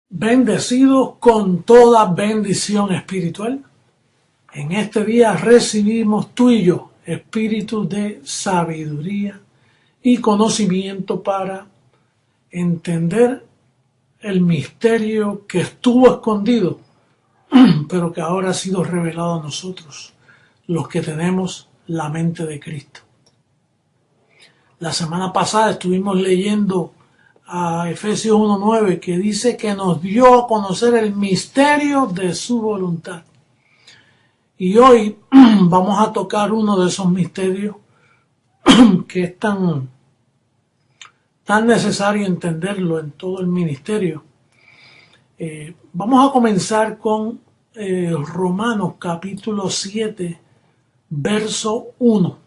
Bendecidos con toda bendición espiritual. En este día recibimos tú y yo espíritu de sabiduría y conocimiento para entender el misterio que estuvo escondido, pero que ahora ha sido revelado a nosotros, los que tenemos la mente de Cristo. La semana pasada estuvimos leyendo a Efesios 1:9, que dice que nos dio a conocer el misterio de su voluntad. Y hoy vamos a tocar uno de esos misterios que es tan necesario entenderlo en todo el ministerio. Vamos a comenzar con Romanos capítulo 7, verso 1.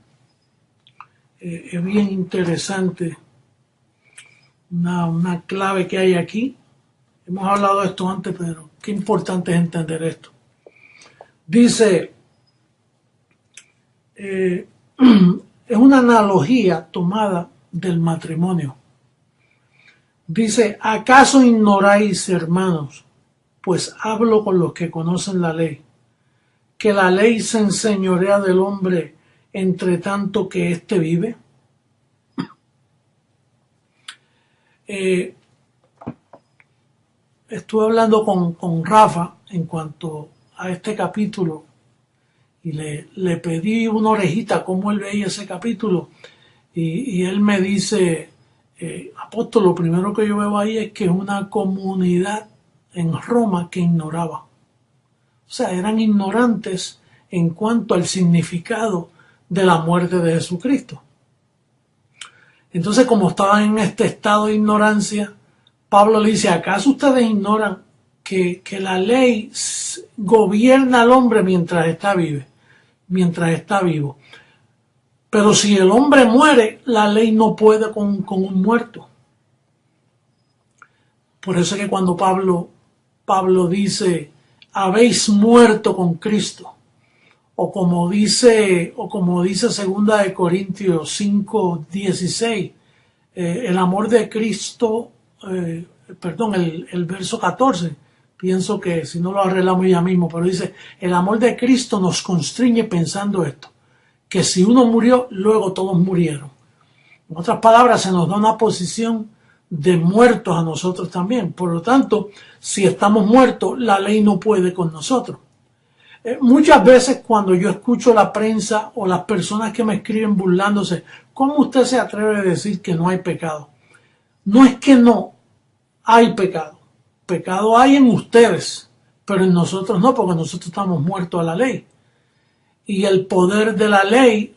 Es bien interesante una clave que hay aquí. Hemos hablado de esto antes, pero qué importante es entender esto. Dice, es una analogía tomada del matrimonio. Dice, ¿acaso ignoráis, hermanos? Pues hablo con los que conocen la ley, que la ley se enseñorea del hombre entre tanto que éste vive. Estuve hablando con Rafa en cuanto a este capítulo y le pedí una orejita cómo él veía ese capítulo y él me dice, apóstol, lo primero que yo veo ahí es que es una comunidad en Roma que ignoraba. O sea, eran ignorantes en cuanto al significado de la muerte de Jesucristo. Entonces, como estaban en este estado de ignorancia, Pablo le dice, ¿acaso ustedes ignoran que la ley gobierna al hombre mientras está vivo? Pero si el hombre muere, la ley no puede con un muerto. Por eso es que cuando Pablo dice, habéis muerto con Cristo, o como dice 2 Corintios 5:16, el amor de Cristo, el verso 14, pienso que si no lo arreglamos ya mismo, pero dice, el amor de Cristo nos constriñe pensando esto, que si uno murió, luego todos murieron. En otras palabras, se nos da una posición de muertos a nosotros también. Por lo tanto, si estamos muertos, la ley no puede con nosotros. Muchas veces cuando yo escucho la prensa o las personas que me escriben burlándose, ¿cómo usted se atreve a decir que no hay pecado? No es que no hay pecado. Pecado hay en ustedes, pero en nosotros no, porque nosotros estamos muertos a la ley. Y el poder de la ley,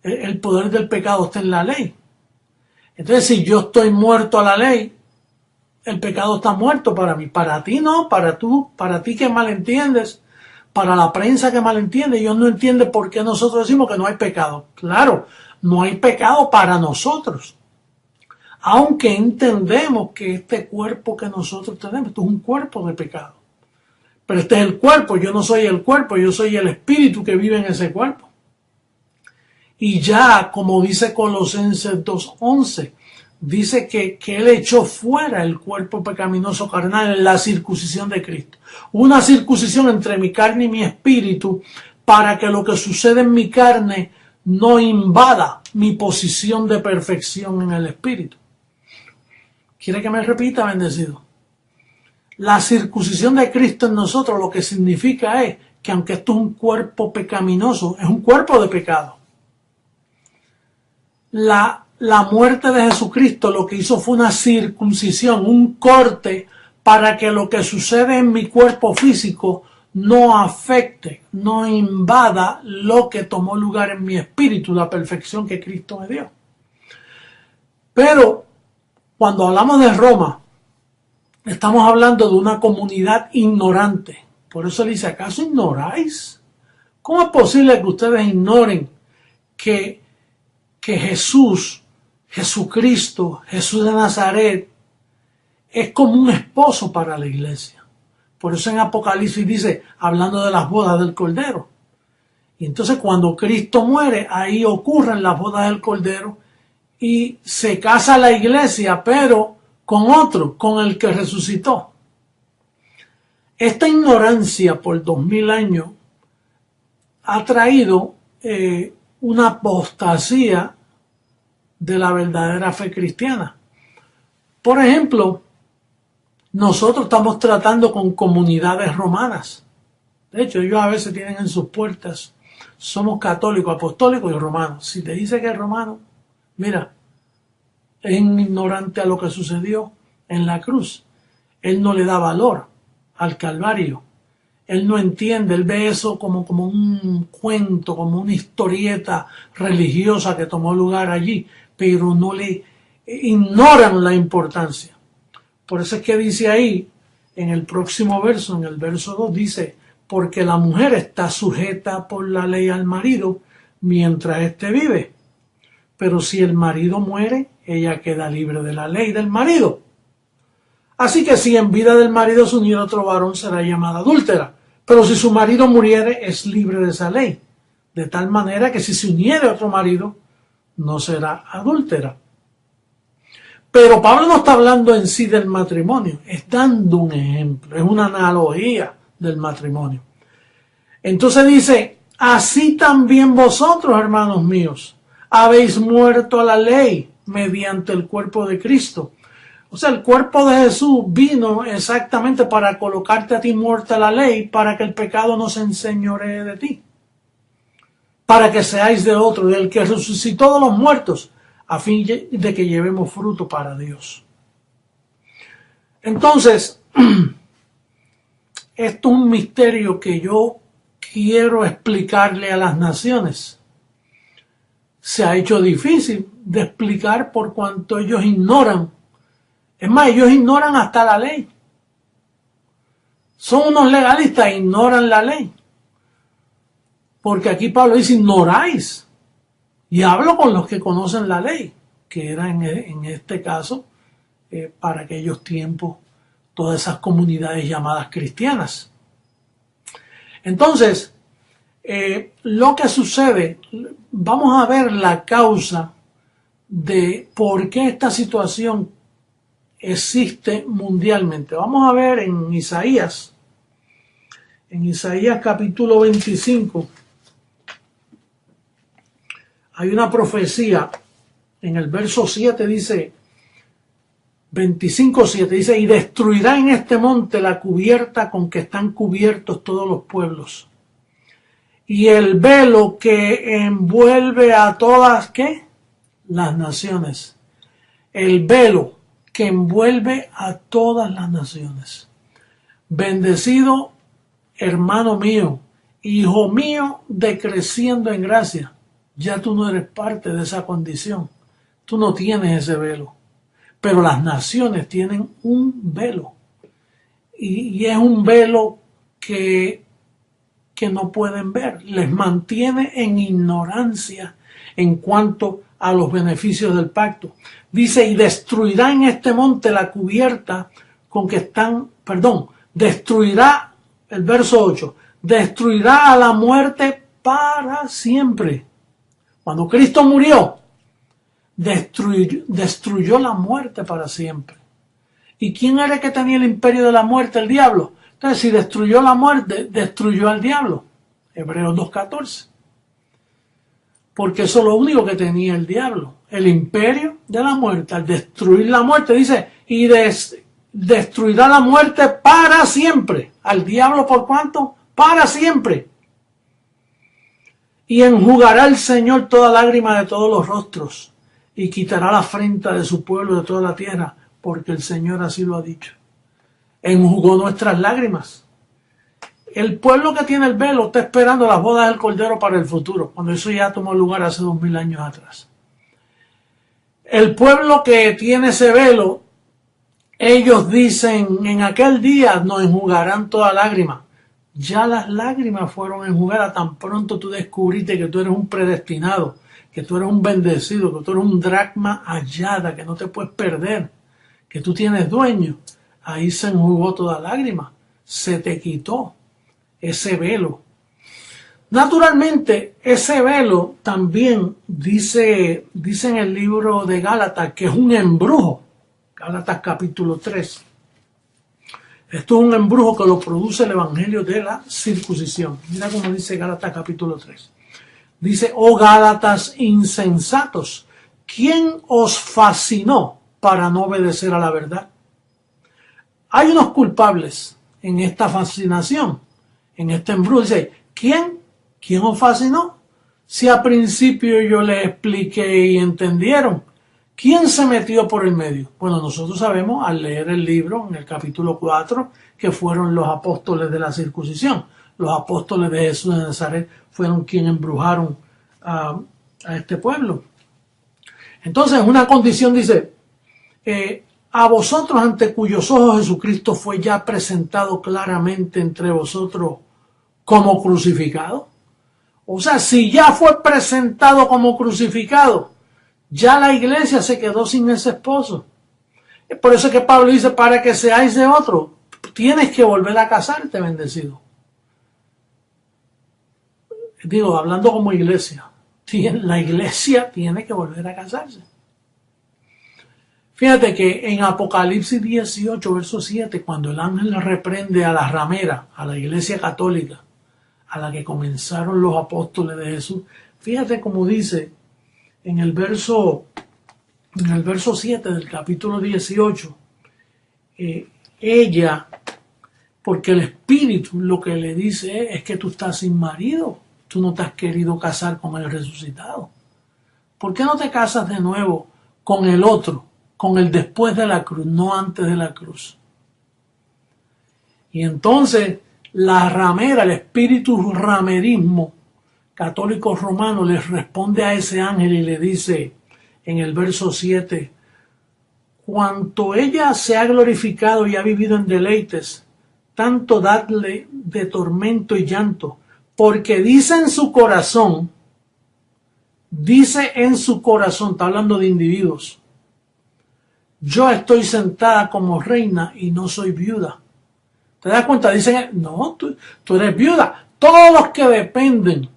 el poder del pecado está en la ley. Entonces, si yo estoy muerto a la ley, el pecado está muerto para mí. Para ti no, para ti que malentiendes, para la prensa que malentiende, ellos no entienden por qué nosotros decimos que no hay pecado. Claro, no hay pecado para nosotros. Aunque entendemos que este cuerpo que nosotros tenemos, esto es un cuerpo de pecado. Pero este es el cuerpo, yo no soy el cuerpo, yo soy el espíritu que vive en ese cuerpo. Y ya, como dice Colosenses 2:11, dice que él echó fuera el cuerpo pecaminoso carnal en la circuncisión de Cristo. Una circuncisión entre mi carne y mi espíritu para que lo que sucede en mi carne no invada mi posición de perfección en el espíritu. ¿Quiere que me repita, bendecido? La circuncisión de Cristo en nosotros lo que significa es que aunque esto es un cuerpo pecaminoso, es un cuerpo de pecado. La muerte de Jesucristo lo que hizo fue una circuncisión, un corte para que lo que sucede en mi cuerpo físico no afecte, no invada lo que tomó lugar en mi espíritu, la perfección que Cristo me dio. Pero cuando hablamos de Roma, estamos hablando de una comunidad ignorante. Por eso le dice, ¿acaso ignoráis? ¿Cómo es posible que ustedes ignoren que Jesucristo, Jesús de Nazaret, es como un esposo para la iglesia? Por eso en Apocalipsis dice, hablando de las bodas del Cordero. Y entonces cuando Cristo muere, ahí ocurren las bodas del Cordero y se casa la iglesia, pero con otro, con el que resucitó. Esta ignorancia por 2000 años ha traído una apostasía de la verdadera fe cristiana. Por ejemplo, nosotros estamos tratando con comunidades romanas. De hecho, ellos a veces tienen en sus puertas, somos católicos, apostólicos y romanos. Si te dice que es romano, mira, es ignorante a lo que sucedió en la cruz. Él no le da valor al Calvario. Él no entiende, él ve eso como un cuento, como una historieta religiosa que tomó lugar allí, pero no le ignoran la importancia. Por eso es que dice ahí, en el próximo verso, en el verso 2, dice, porque la mujer está sujeta por la ley al marido mientras éste vive. Pero si el marido muere, ella queda libre de la ley del marido. Así que si en vida del marido se uniera otro varón, será llamada adúltera. Pero si su marido muriere, es libre de esa ley. De tal manera que si se uniere otro marido, no será adúltera. Pero Pablo no está hablando en sí del matrimonio, es dando un ejemplo, es una analogía del matrimonio. Entonces dice, así también vosotros, hermanos míos, habéis muerto a la ley mediante el cuerpo de Cristo. O sea, el cuerpo de Jesús vino exactamente para colocarte a ti muerta a la ley, para que el pecado no se enseñoree de ti, para que seáis de otro, del que resucitó de los muertos, a fin de que llevemos fruto para Dios. Entonces, esto es un misterio que yo quiero explicarle a las naciones. Se ha hecho difícil de explicar por cuanto ellos ignoran. Es más, ellos ignoran hasta la ley. Son unos legalistas, ignoran la ley. Porque aquí Pablo dice, ignoráis. Y hablo con los que conocen la ley, que era en este caso, para aquellos tiempos, todas esas comunidades llamadas cristianas. Entonces, lo que sucede, vamos a ver la causa de por qué esta situación existe mundialmente. Vamos a ver en Isaías capítulo 25, hay una profecía, en el verso 7 dice, 25:7 dice, y destruirá en este monte la cubierta con que están cubiertos todos los pueblos, y el velo que envuelve a todas, ¿qué? Las naciones. El velo que envuelve a todas las naciones. Bendecido hermano mío, hijo mío, decreciendo en gracia. Ya tú no eres parte de esa condición. Tú no tienes ese velo. Pero las naciones tienen un velo. Y es un velo que no pueden ver. Les mantiene en ignorancia en cuanto a los beneficios del pacto. Dice, y destruirá en este monte la cubierta con que están, destruirá, el verso 8, destruirá a la muerte para siempre. Cuando Cristo murió, destruyó la muerte para siempre. ¿Y quién era el que tenía el imperio de la muerte? El diablo. Entonces, si destruyó la muerte, destruyó al diablo. Hebreos 2:14. Porque eso es lo único que tenía el diablo. El imperio de la muerte. Al destruir la muerte, dice, y destruirá la muerte para siempre. ¿Al diablo por cuánto? Para siempre. Y enjugará el Señor toda lágrima de todos los rostros, y quitará la afrenta de su pueblo de toda la tierra, porque el Señor así lo ha dicho. Enjugó nuestras lágrimas. El pueblo que tiene el velo está esperando las bodas del Cordero para el futuro, cuando eso ya tomó lugar hace 2000 años atrás. El pueblo que tiene ese velo, ellos dicen, en aquel día nos enjugarán toda lágrima. Ya las lágrimas fueron enjugadas tan pronto tú descubriste que tú eres un predestinado, que tú eres un bendecido, que tú eres un dracma hallada, que no te puedes perder, que tú tienes dueño. Ahí se enjugó toda lágrima, se te quitó ese velo. Naturalmente, ese velo también dice en el libro de Gálatas que es un embrujo. Gálatas capítulo 3. Esto es un embrujo que lo produce el evangelio de la circuncisión. Mira cómo dice Gálatas capítulo 3. Dice, oh Gálatas insensatos, ¿quién os fascinó para no obedecer a la verdad? Hay unos culpables en esta fascinación, en este embrujo. Dice, ¿quién os fascinó? Si a principio yo les expliqué y entendieron, ¿quién se metió por el medio? Bueno, nosotros sabemos al leer el libro en el capítulo 4 que fueron los apóstoles de la circuncisión. Los apóstoles de Jesús de Nazaret fueron quienes embrujaron a este pueblo. Entonces, una condición dice, a vosotros ante cuyos ojos Jesucristo fue ya presentado claramente entre vosotros como crucificado. O sea, si ya fue presentado como crucificado, ya la iglesia se quedó sin ese esposo. Por eso es que Pablo dice, para que seáis de otro, tienes que volver a casarte, bendecido. Digo, hablando como iglesia, la iglesia tiene que volver a casarse. Fíjate que en Apocalipsis 18, verso 7, cuando el ángel reprende a la ramera, a la iglesia católica, a la que comenzaron los apóstoles de Jesús, fíjate cómo dice en el verso 7 del capítulo 18, ella, porque el Espíritu lo que le dice es que tú estás sin marido, tú no te has querido casar con el resucitado. ¿Por qué no te casas de nuevo con el otro, con el después de la cruz, no antes de la cruz? Y entonces la ramera, el espíritu ramerismo católico romano les responde a ese ángel y le dice en el verso 7, cuanto ella se ha glorificado y ha vivido en deleites, tanto dadle de tormento y llanto, porque dice en su corazón, está hablando de individuos, yo estoy sentada como reina y no soy viuda. ¿Te das cuenta? Dicen, no, tú eres viuda. Todos los que dependen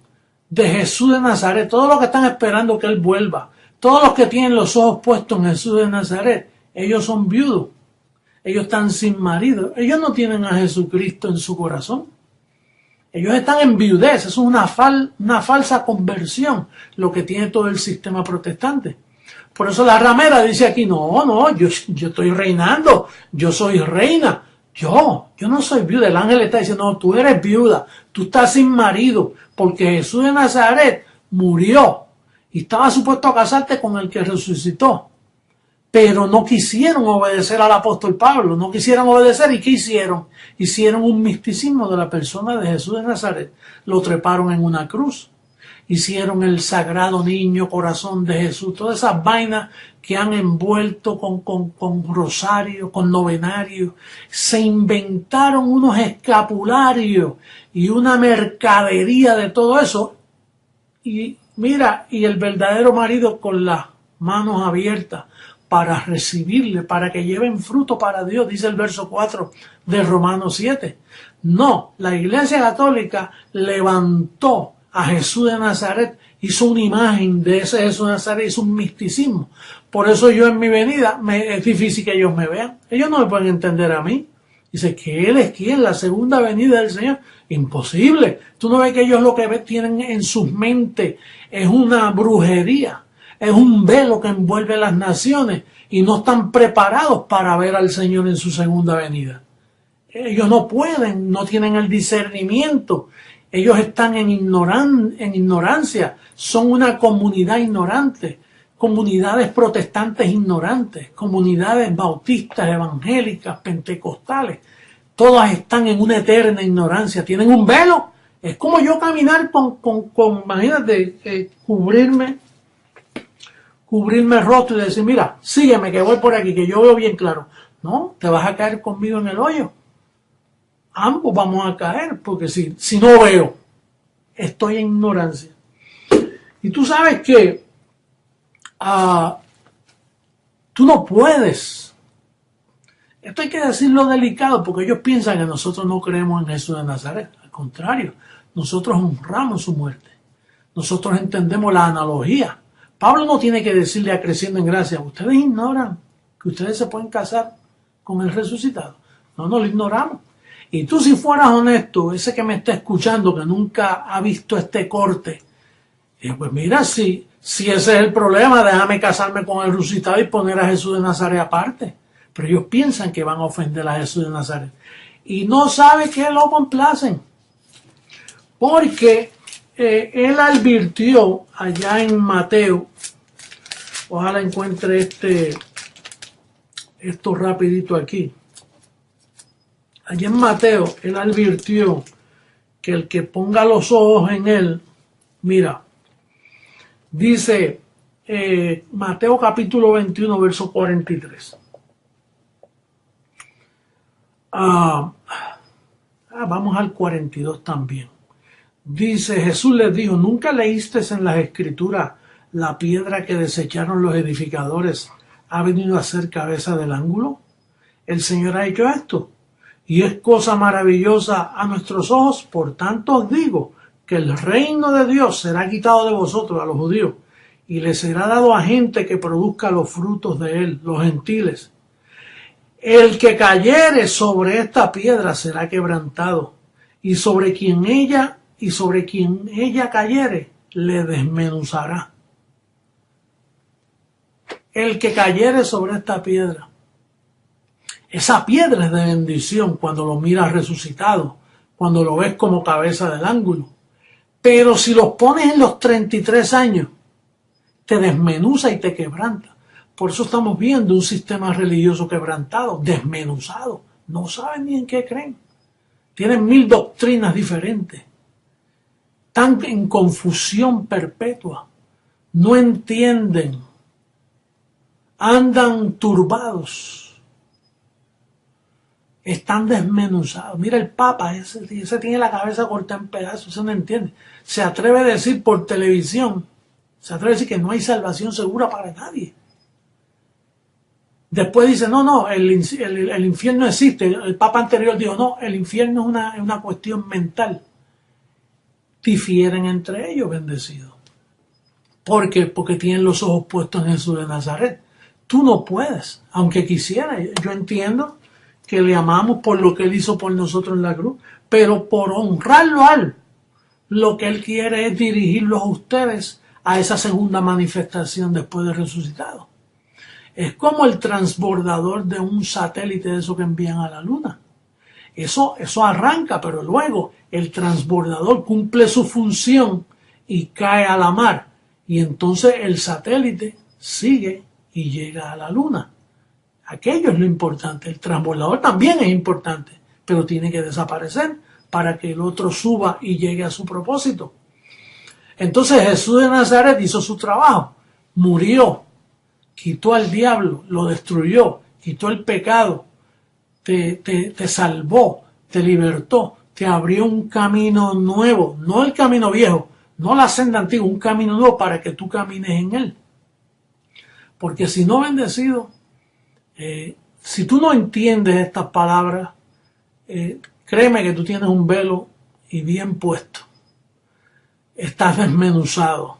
de Jesús de Nazaret, todos los que están esperando que Él vuelva, todos los que tienen los ojos puestos en Jesús de Nazaret, ellos son viudos. Ellos están sin marido. Ellos no tienen a Jesucristo en su corazón. Ellos están en viudez. Eso es una falsa conversión, lo que tiene todo el sistema protestante. Por eso la ramera dice aquí, no, yo estoy reinando, yo soy reina. Yo no soy viuda. El ángel está diciendo, no, tú eres viuda, tú estás sin marido, porque Jesús de Nazaret murió y estaba supuesto a casarte con el que resucitó. Pero no quisieron obedecer al apóstol Pablo, no quisieron obedecer. ¿Y qué hicieron? Hicieron un misticismo de la persona de Jesús de Nazaret. Lo treparon en una cruz. Hicieron el sagrado niño corazón de Jesús, todas esas vainas que han envuelto con rosario, con novenario. Se inventaron unos escapularios y una mercadería de todo eso. Y mira, y el verdadero marido con las manos abiertas para recibirle, para que lleven fruto para Dios, dice el verso 4 de Romanos 7. No, la Iglesia Católica levantó a Jesús de Nazaret, hizo una imagen de ese Jesús de Nazaret, hizo un misticismo. Por eso yo en mi venida es difícil que ellos me vean. Ellos no me pueden entender a mí. Dice que Él es quien, la segunda venida del Señor. Imposible. Tú no ves que ellos lo que tienen en sus mentes es una brujería, es un velo que envuelve las naciones y no están preparados para ver al Señor en su segunda venida. Ellos no pueden, no tienen el discernimiento. Ellos están en ignorancia, son una comunidad ignorante, comunidades protestantes ignorantes, comunidades bautistas, evangélicas, pentecostales, todas están en una eterna ignorancia, tienen un velo. Es como yo caminar imagínate, cubrirme el rostro y decir, mira, sígueme que voy por aquí, que yo veo bien claro. No, te vas a caer conmigo en el hoyo. Ambos vamos a caer, porque si no veo, estoy en ignorancia. Y tú sabes que tú no puedes. Esto hay que decirlo delicado, porque ellos piensan que nosotros no creemos en Jesús de Nazaret. Al contrario, nosotros honramos su muerte. Nosotros entendemos la analogía. Pablo no tiene que decirle a Creciendo en Gracia, ustedes ignoran que ustedes se pueden casar con el resucitado. No lo ignoramos. Y tú, si fueras honesto, ese que me está escuchando, que nunca ha visto este corte, pues mira, si ese es el problema, déjame casarme con el resucitado y poner a Jesús de Nazaret aparte. Pero ellos piensan que van a ofender a Jesús de Nazaret. Y no sabe que lo complacen. Porque él advirtió allá en Mateo, ojalá encuentre esto rapidito aquí. Allá en Mateo, él advirtió que el que ponga los ojos en él, mira, dice Mateo capítulo 21, verso 43. Vamos al 42 también. Dice, Jesús les dijo, ¿nunca leísteis en las Escrituras la piedra que desecharon los edificadores ha venido a ser cabeza del ángulo? El Señor ha hecho esto, y es cosa maravillosa a nuestros ojos. Por tanto os digo que el reino de Dios será quitado de vosotros, a los judíos, y les será dado a gente que produzca los frutos de él, los gentiles. El que cayere sobre esta piedra será quebrantado, y sobre quien ella cayere, le desmenuzará. El que cayere sobre esta piedra. Esa piedra es de bendición cuando lo miras resucitado, cuando lo ves como cabeza del ángulo. Pero si los pones en los 33 años, te desmenuza y te quebranta. Por eso estamos viendo un sistema religioso quebrantado, desmenuzado. No saben ni en qué creen. Tienen 1000 doctrinas diferentes. Están en confusión perpetua. No entienden. Andan turbados. Están desmenuzados. Mira el Papa, ese tiene la cabeza cortada en pedazos, eso no entiende. Se atreve a decir por televisión, se atreve a decir que no hay salvación segura para nadie. Después dice, no, el infierno existe. El Papa anterior dijo, no, el infierno es una cuestión mental. Difieren entre ellos, bendecidos. ¿Por qué? Porque tienen los ojos puestos en Jesús de Nazaret. Tú no puedes, aunque quisiera. Yo entiendo que le amamos por lo que él hizo por nosotros en la cruz, pero por honrarlo a él, lo que él quiere es dirigirlos a ustedes a esa segunda manifestación después de resucitado. Es como el transbordador de un satélite de eso que envían a la luna. Eso arranca, pero luego el transbordador cumple su función y cae a la mar. Y entonces el satélite sigue y llega a la luna. Aquello es lo importante. El transbordador también es importante, pero tiene que desaparecer para que el otro suba y llegue a su propósito. Entonces Jesús de Nazaret hizo su trabajo, murió, quitó al diablo, lo destruyó, quitó el pecado, te salvó, te libertó, te abrió un camino nuevo, no el camino viejo, no la senda antigua, un camino nuevo para que tú camines en él. Porque si no, bendecido, si tú no entiendes estas palabras, créeme que tú tienes un velo y bien puesto. Estás desmenuzado,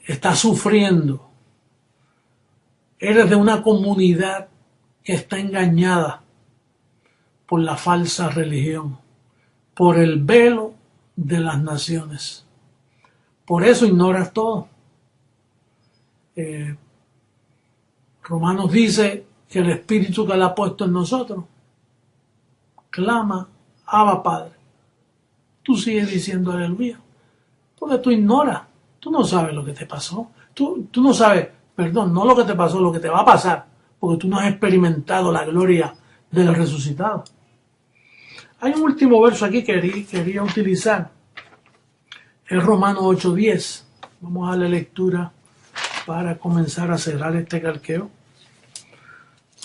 estás sufriendo, eres de una comunidad que está engañada por la falsa religión, por el velo de las naciones. Por eso ignoras todo. Romanos dice que el Espíritu que él ha puesto en nosotros clama, Abba Padre. Tú sigues diciendo aleluya, porque tú ignoras, tú no sabes lo que te pasó, tú no sabes, perdón, no lo que te pasó, lo que te va a pasar, porque tú no has experimentado la gloria del resucitado. Hay un último verso aquí que quería utilizar, es Romanos 8:10. Vamos a la lectura para comenzar a cerrar este calqueo.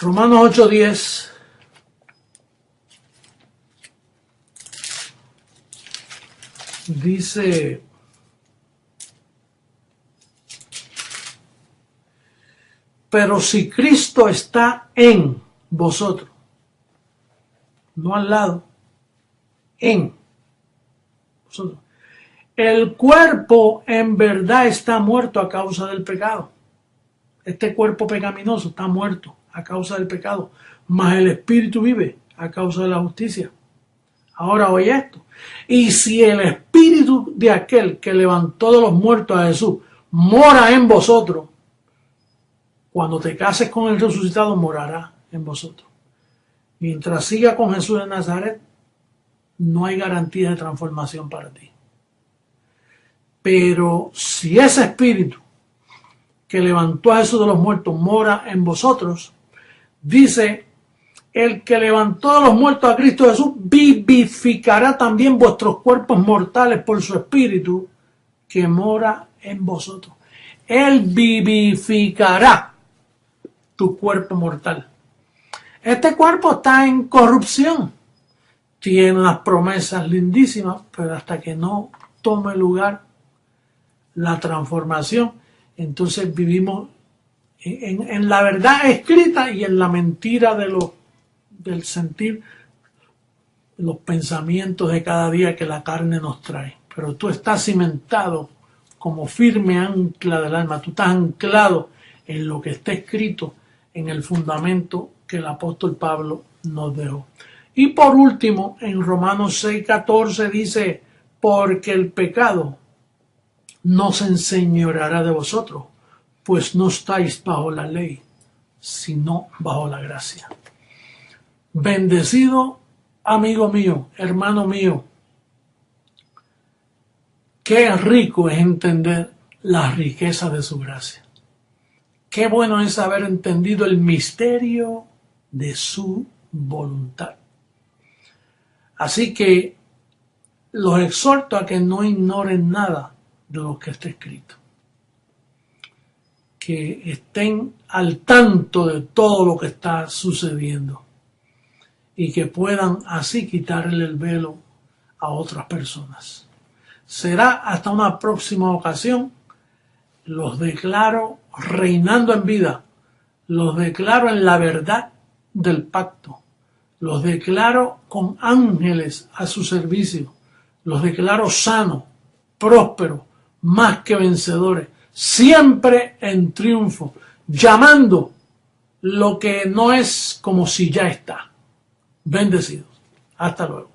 Romanos 8:10. Dice, pero si Cristo está en vosotros, no al lado, en vosotros, el cuerpo en verdad está muerto a causa del pecado. Este cuerpo pecaminoso está muerto a causa del pecado, mas el espíritu vive a causa de la justicia. Ahora oye esto. Y si el espíritu de aquel que levantó de los muertos a Jesús mora en vosotros, cuando te cases con el resucitado morará en vosotros. Mientras siga con Jesús de Nazaret, no hay garantía de transformación para ti. Pero si ese espíritu que levantó a Jesús de los muertos mora en vosotros, dice, el que levantó de los muertos a Cristo Jesús vivificará también vuestros cuerpos mortales por su espíritu que mora en vosotros. Él vivificará tu cuerpo mortal. Este cuerpo está en corrupción. Tiene unas promesas lindísimas, pero hasta que no tome lugar la transformación, entonces vivimos en la verdad escrita y en la mentira del sentir, los pensamientos de cada día que la carne nos trae. Pero tú estás cimentado como firme ancla del alma, tú estás anclado en lo que está escrito, en el fundamento que el apóstol Pablo nos dejó. Y por último, en Romanos 6:14 dice, porque el pecado no se enseñoreará de vosotros, pues no estáis bajo la ley, sino bajo la gracia. Bendecido amigo mío, hermano mío, qué rico es entender las riquezas de su gracia. Qué bueno es haber entendido el misterio de su voluntad. Así que los exhorto a que no ignoren nada de lo que está escrito. Que estén al tanto de todo lo que está sucediendo y que puedan así quitarle el velo a otras personas. Será hasta una próxima ocasión. Los declaro reinando en vida, los declaro en la verdad del pacto, los declaro con ángeles a su servicio, los declaro sanos, prósperos, más que vencedores, siempre en triunfo, llamando lo que no es como si ya está. Bendecidos. Hasta luego.